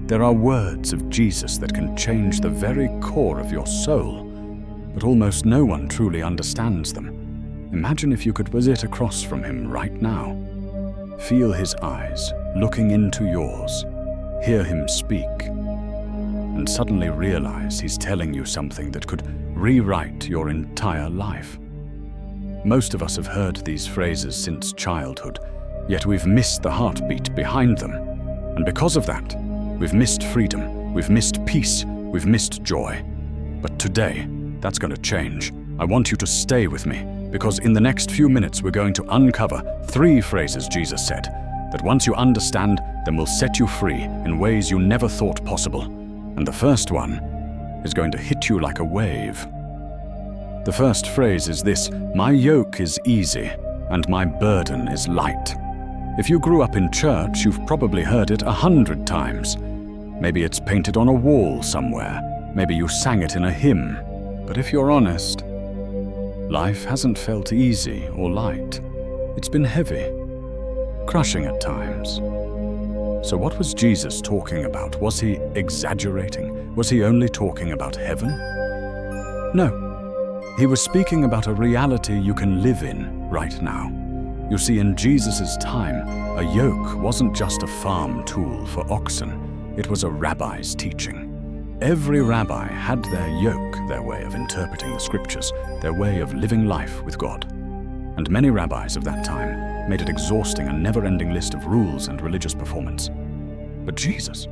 There are words of Jesus that can change the very core of your soul, but almost no one truly understands them. Imagine if you could sit across from him right now. Feel his eyes looking into yours, hear him speak, and suddenly realize he's telling you something that could rewrite your entire life. Most of us have heard these phrases since childhood, yet we've missed the heartbeat behind them. And because of that, we've missed freedom, we've missed peace, we've missed joy. But today, that's going to change. I want you to stay with me, because in the next few minutes we're going to uncover 3 phrases Jesus said that once you understand, then will set you free in ways you never thought possible. And the first one is going to hit you like a wave. The first phrase is this: "My yoke is easy and my burden is light." If you grew up in church, you've probably heard it 100 times. Maybe it's painted on a wall somewhere. Maybe you sang it in a hymn. But if you're honest, life hasn't felt easy or light. It's been heavy, crushing at times. So what was Jesus talking about? Was he exaggerating? Was he only talking about heaven? No. He was speaking about a reality you can live in right now. You see, in Jesus' time, a yoke wasn't just a farm tool for oxen. It was a rabbi's teaching. Every rabbi had their yoke, their way of interpreting the scriptures, their way of living life with God. And many rabbis of that time made it exhausting, a never-ending list of rules and religious performance. But Jesus,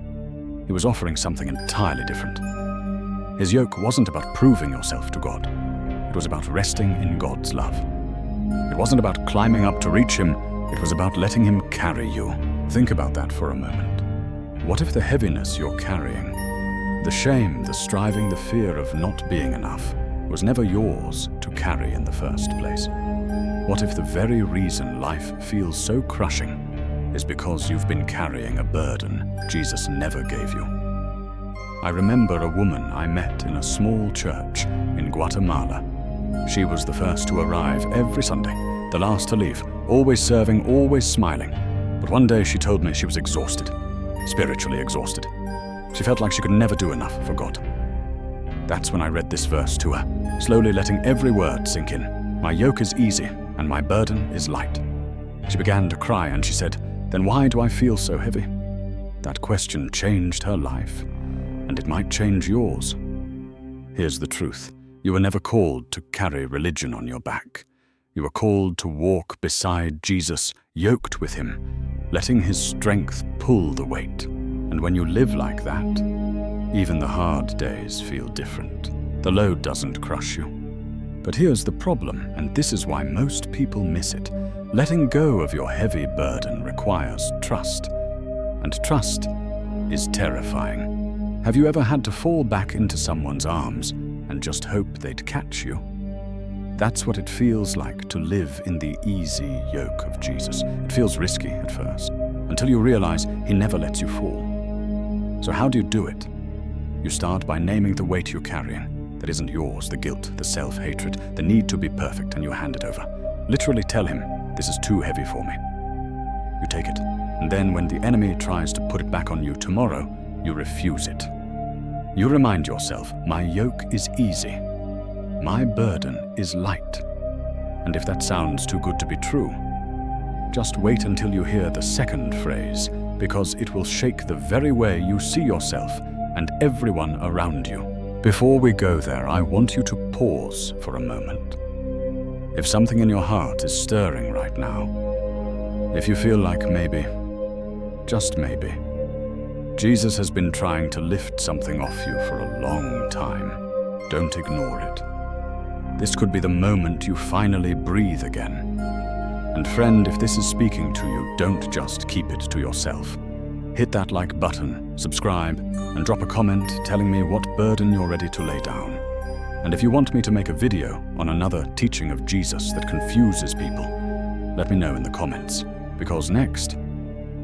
he was offering something entirely different. His yoke wasn't about proving yourself to God. It was about resting in God's love. It wasn't about climbing up to reach him. It was about letting him carry you. Think about that for a moment. What if the heaviness you're carrying, the shame, the striving, the fear of not being enough, was never yours to carry in the first place? What if the very reason life feels so crushing is because you've been carrying a burden Jesus never gave you? I remember a woman I met in a small church in Guatemala. She was the first to arrive every Sunday, the last to leave, always serving, always smiling. But one day she told me she was exhausted, spiritually exhausted. She felt like she could never do enough for God. That's when I read this verse to her, slowly letting every word sink in. "My yoke is easy and my burden is light." She began to cry and she said, "Then why do I feel so heavy?" That question changed her life, and it might change yours. Here's the truth. You were never called to carry religion on your back. You were called to walk beside Jesus, yoked with him, letting his strength pull the weight. And when you live like that, even the hard days feel different. The load doesn't crush you. But here's the problem, and this is why most people miss it. Letting go of your heavy burden requires trust. And trust is terrifying. Have you ever had to fall back into someone's arms and just hope they'd catch you? That's what it feels like to live in the easy yoke of Jesus. It feels risky at first, until you realize he never lets you fall. So how do you do it? You start by naming the weight you're carrying that isn't yours, the guilt, the self-hatred, the need to be perfect, and you hand it over. Literally tell him, "This is too heavy for me." You take it, and then when the enemy tries to put it back on you tomorrow, you refuse it. You remind yourself, "My yoke is easy. My burden is light." And if that sounds too good to be true, just wait until you hear the second phrase, because it will shake the very way you see yourself and everyone around you. Before we go there, I want you to pause for a moment. If something in your heart is stirring right now, if you feel like maybe, just maybe, Jesus has been trying to lift something off you for a long time, don't ignore it. This could be the moment you finally breathe again. And friend, if this is speaking to you, don't just keep it to yourself. Hit that like button, subscribe, and drop a comment telling me what burden you're ready to lay down. And if you want me to make a video on another teaching of Jesus that confuses people, let me know in the comments, because next,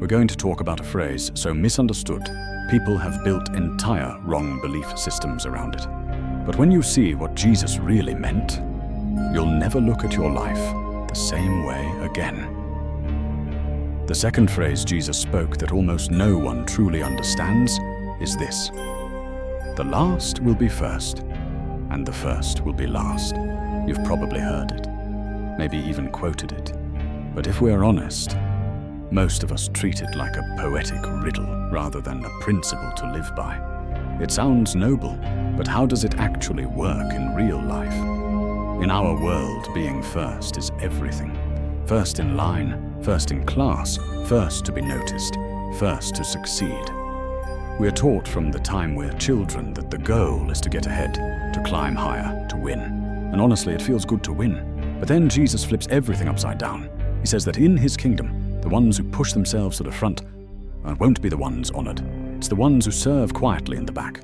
we're going to talk about a phrase so misunderstood, people have built entire wrong belief systems around it. But when you see what Jesus really meant, you'll never look at your life the same way again. The second phrase Jesus spoke that almost no one truly understands is this: the last will be first, and the first will be last. You've probably heard it, maybe even quoted it. But if we're honest, most of us treat it like a poetic riddle rather than a principle to live by. It sounds noble, but how does it actually work in real life? In our world, being first is everything. First in line, first in class, first to be noticed, first to succeed. We are taught from the time we're children that the goal is to get ahead, to climb higher, to win. And honestly, it feels good to win. But then Jesus flips everything upside down. He says that in his kingdom, the ones who push themselves to the front won't be the ones honored. It's the ones who serve quietly in the back.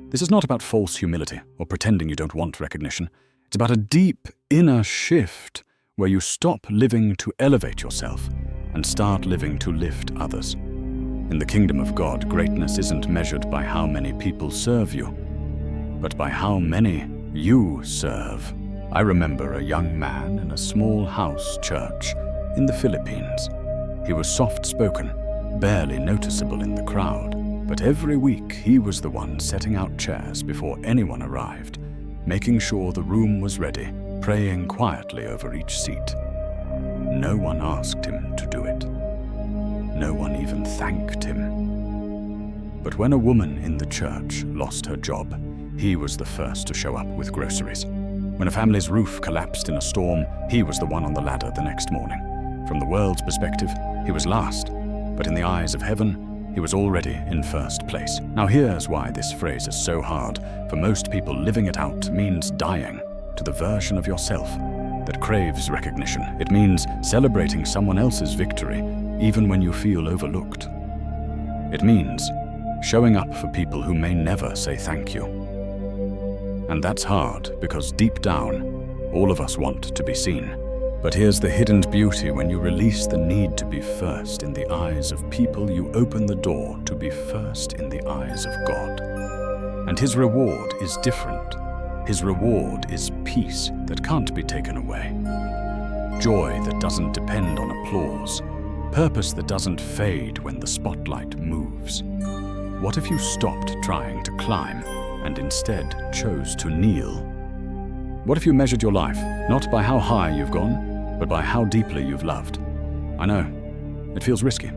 This is not about false humility or pretending you don't want recognition. It's about a deep inner shift where you stop living to elevate yourself and start living to lift others. In the kingdom of God, greatness isn't measured by how many people serve you, but by how many you serve. I remember a young man in a small house church in the Philippines. He was soft-spoken, barely noticeable in the crowd, but every week he was the one setting out chairs before anyone arrived, making sure the room was ready, praying quietly over each seat. No one asked him to do it. No one even thanked him. But when a woman in the church lost her job, he was the first to show up with groceries. When a family's roof collapsed in a storm, he was the one on the ladder the next morning. From the world's perspective, he was last, but in the eyes of heaven, he was already in first place. Now here's why this phrase is so hard. For most people, living it out means dying to the version of yourself that craves recognition. It means celebrating someone else's victory, even when you feel overlooked. It means showing up for people who may never say thank you. And that's hard because deep down, all of us want to be seen. But here's the hidden beauty: when you release the need to be first in the eyes of people, you open the door to be first in the eyes of God. And his reward is different. His reward is peace that can't be taken away. Joy that doesn't depend on applause. Purpose that doesn't fade when the spotlight moves. What if you stopped trying to climb and instead chose to kneel? What if you measured your life not by how high you've gone, but by how deeply you've loved? I know, it feels risky.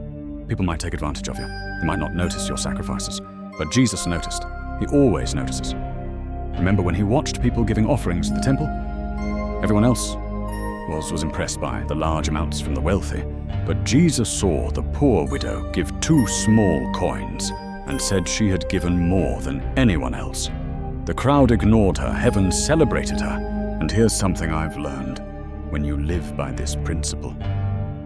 People might take advantage of you. They might not notice your sacrifices. But Jesus noticed. He always notices. Remember when he watched people giving offerings at the temple? Everyone else was impressed by the large amounts from the wealthy. But Jesus saw the poor widow give 2 small coins and said she had given more than anyone else. The crowd ignored her, heaven celebrated her. And here's something I've learned. When you live by this principle,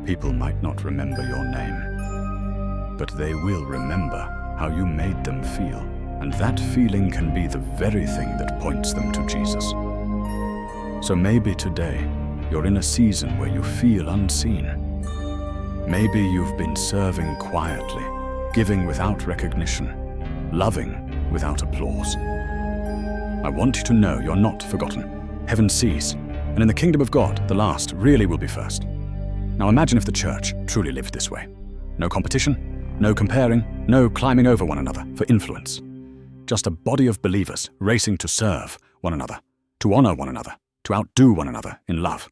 people might not remember your name, but they will remember how you made them feel. And that feeling can be the very thing that points them to Jesus. So maybe today, you're in a season where you feel unseen. Maybe you've been serving quietly, giving without recognition, loving without applause. I want you to know you're not forgotten. Heaven sees, and in the kingdom of God, the last really will be first. Now imagine if the church truly lived this way. No competition, no comparing, no climbing over one another for influence. Just a body of believers racing to serve one another, to honor one another, to outdo one another in love.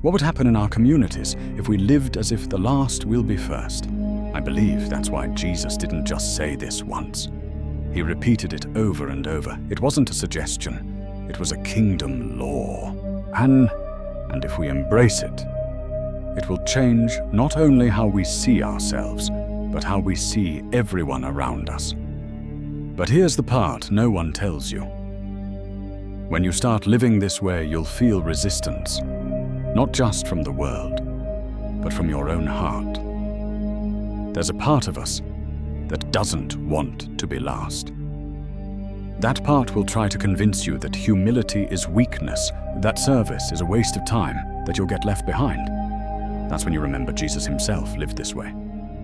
What would happen in our communities if we lived as if the last will be first? I believe that's why Jesus didn't just say this once. He repeated it over and over. It wasn't a suggestion. It was a kingdom law. And if we embrace it, it will change not only how we see ourselves, but how we see everyone around us. But here's the part no one tells you. When you start living this way, you'll feel resistance, not just from the world, but from your own heart. There's a part of us that doesn't want to be last. That part will try to convince you that humility is weakness, that service is a waste of time, that you'll get left behind. That's when you remember Jesus himself lived this way.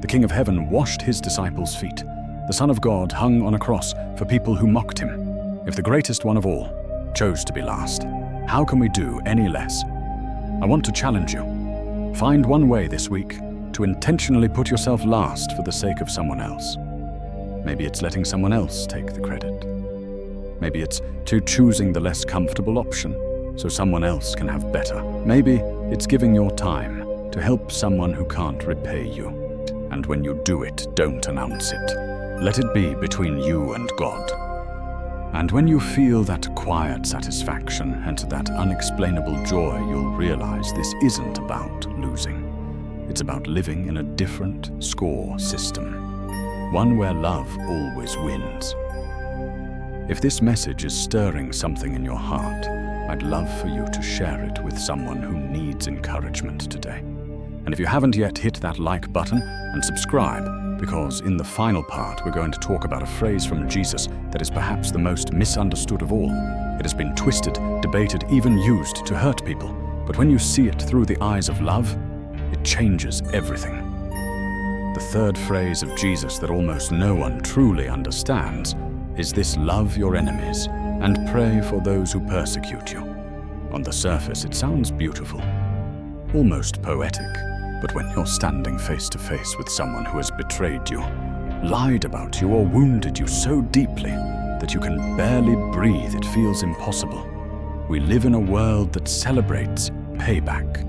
The King of Heaven washed his disciples' feet. The Son of God hung on a cross for people who mocked him. If the greatest one of all chose to be last, how can we do any less? I want to challenge you. Find one way this week to intentionally put yourself last for the sake of someone else. Maybe it's letting someone else take the credit. Maybe it's choosing the less comfortable option so someone else can have better. Maybe it's giving your time to help someone who can't repay you. And when you do it, don't announce it. Let it be between you and God. And when you feel that quiet satisfaction and that unexplainable joy, you'll realize this isn't about losing. It's about living in a different score system, one where love always wins. If this message is stirring something in your heart, I'd love for you to share it with someone who needs encouragement today. And if you haven't yet, hit that like button and subscribe, because in the final part, we're going to talk about a phrase from Jesus that is perhaps the most misunderstood of all. It has been twisted, debated, even used to hurt people. But when you see it through the eyes of love, it changes everything. The third phrase of Jesus that almost no one truly understands is this: love your enemies and pray for those who persecute you. On the surface, it sounds beautiful, almost poetic. But when you're standing face to face with someone who has betrayed you, lied about you, or wounded you so deeply that you can barely breathe, it feels impossible. We live in a world that celebrates payback.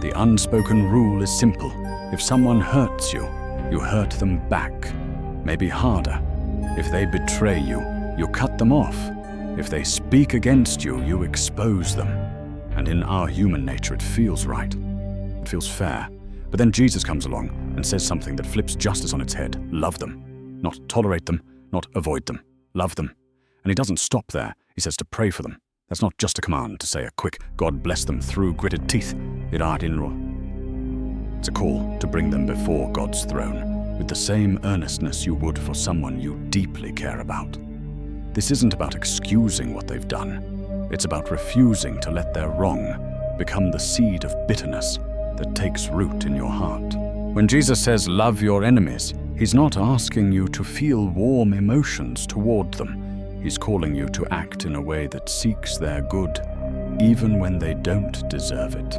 The unspoken rule is simple. If someone hurts you, you hurt them back, maybe harder. If they betray you, you cut them off. If they speak against you, you expose them. And in our human nature, it feels right. It feels fair. But then Jesus comes along and says something that flips justice on its head. Love them. Not tolerate them, not avoid them. Love them. And he doesn't stop there. He says to pray for them. That's not just a command to say a quick God bless them through gritted teeth. It's a call to bring them before God's throne with the same earnestness you would for someone you deeply care about. This isn't about excusing what they've done. It's about refusing to let their wrong become the seed of bitterness that takes root in your heart. When Jesus says love your enemies, he's not asking you to feel warm emotions toward them. He's calling you to act in a way that seeks their good, even when they don't deserve it.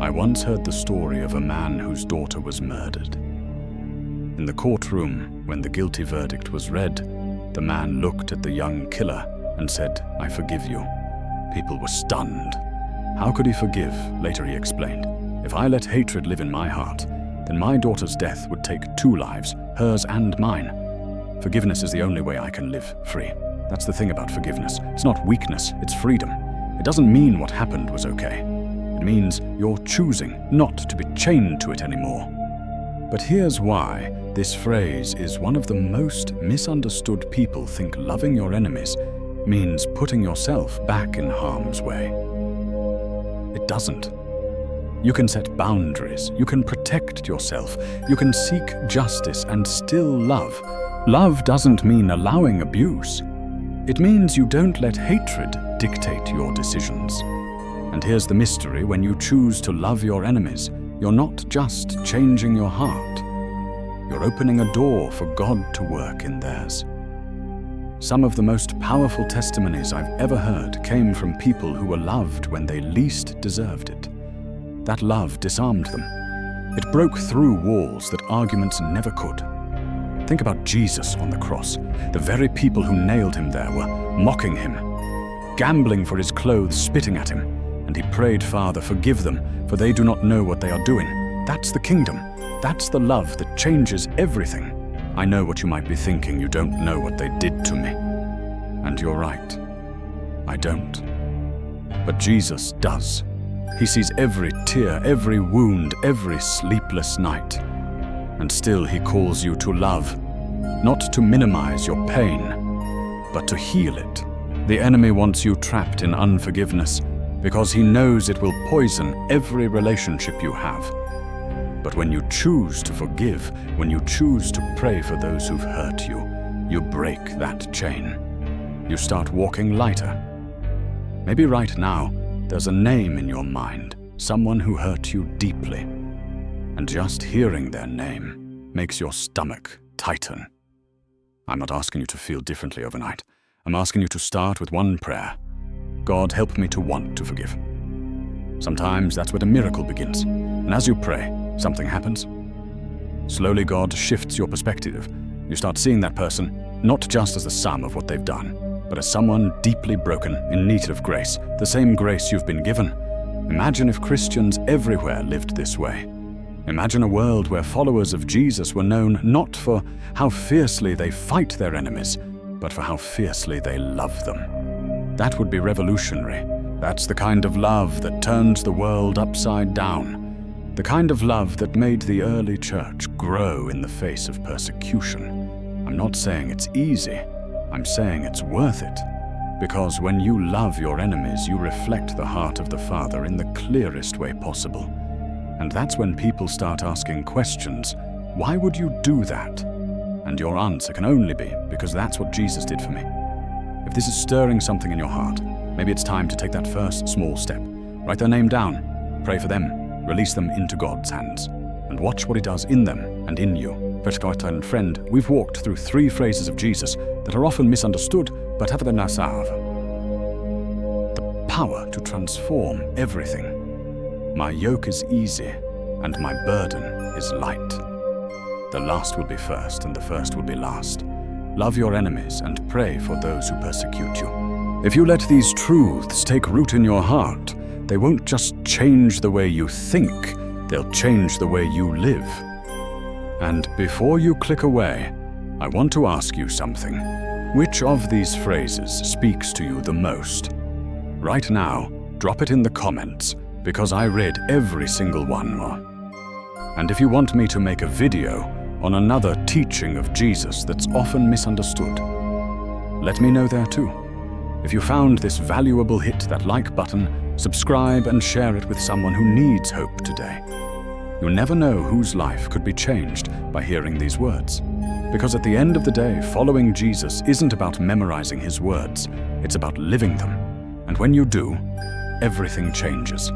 I once heard the story of a man whose daughter was murdered. In the courtroom, when the guilty verdict was read, the man looked at the young killer and said, "I forgive you." People were stunned. How could he forgive? Later he explained, "If I let hatred live in my heart, then my daughter's death would take 2 lives, hers and mine. Forgiveness is the only way I can live free." That's the thing about forgiveness. It's not weakness, it's freedom. It doesn't mean what happened was okay. It means you're choosing not to be chained to it anymore. But here's why this phrase is one of the most misunderstood. People think loving your enemies means putting yourself back in harm's way. It doesn't. You can set boundaries, you can protect yourself, you can seek justice and still love. Love doesn't mean allowing abuse. It means you don't let hatred dictate your decisions. And here's the mystery: when you choose to love your enemies, you're not just changing your heart. You're opening a door for God to work in theirs. Some of the most powerful testimonies I've ever heard came from people who were loved when they least deserved it. That love disarmed them. It broke through walls that arguments never could. Think about Jesus on the cross. The very people who nailed him there were mocking him, gambling for his clothes, spitting at him. And he prayed, "Father, forgive them, for they do not know what they are doing." That's the kingdom. That's the love that changes everything. I know what you might be thinking. You don't know what they did to me. And you're right. I don't. But Jesus does. He sees every tear, every wound, every sleepless night. And still he calls you to love, not to minimize your pain, but to heal it. The enemy wants you trapped in unforgiveness because he knows it will poison every relationship you have. But when you choose to forgive, when you choose to pray for those who've hurt you, you break that chain. You start walking lighter. Maybe right now, there's a name in your mind, someone who hurt you deeply. And just hearing their name makes your stomach tighten. I'm not asking you to feel differently overnight. I'm asking you to start with one prayer. God, help me to want to forgive. Sometimes that's where a miracle begins. And as you pray, something happens. Slowly God shifts your perspective. You start seeing that person not just as the sum of what they've done, but as someone deeply broken, in need of grace, the same grace you've been given. Imagine if Christians everywhere lived this way. Imagine a world where followers of Jesus were known not for how fiercely they fight their enemies, but for how fiercely they love them. That would be revolutionary. That's the kind of love that turns the world upside down. The kind of love that made the early church grow in the face of persecution. I'm not saying it's easy. I'm saying it's worth it. Because when you love your enemies, you reflect the heart of the Father in the clearest way possible. And that's when people start asking questions. Why would you do that? And your answer can only be, because that's what Jesus did for me. If this is stirring something in your heart, maybe it's time to take that first small step. Write their name down, pray for them, release them into God's hands, and watch what He does in them and in you. And friend, we've walked through 3 phrases of Jesus that are often misunderstood, but have the nasav. The power to transform everything. My yoke is easy, and my burden is light. The last will be first, and the first will be last. Love your enemies and pray for those who persecute you. If you let these truths take root in your heart, they won't just change the way you think, they'll change the way you live. And before you click away, I want to ask you something. Which of these phrases speaks to you the most? Right now, drop it in the comments, because I read every single one. And if you want me to make a video on another teaching of Jesus that's often misunderstood, let me know there too. If you found this valuable, hit that like button, subscribe and share it with someone who needs hope today. You never know whose life could be changed by hearing these words. Because at the end of the day, following Jesus isn't about memorizing His words, it's about living them. And when you do, everything changes.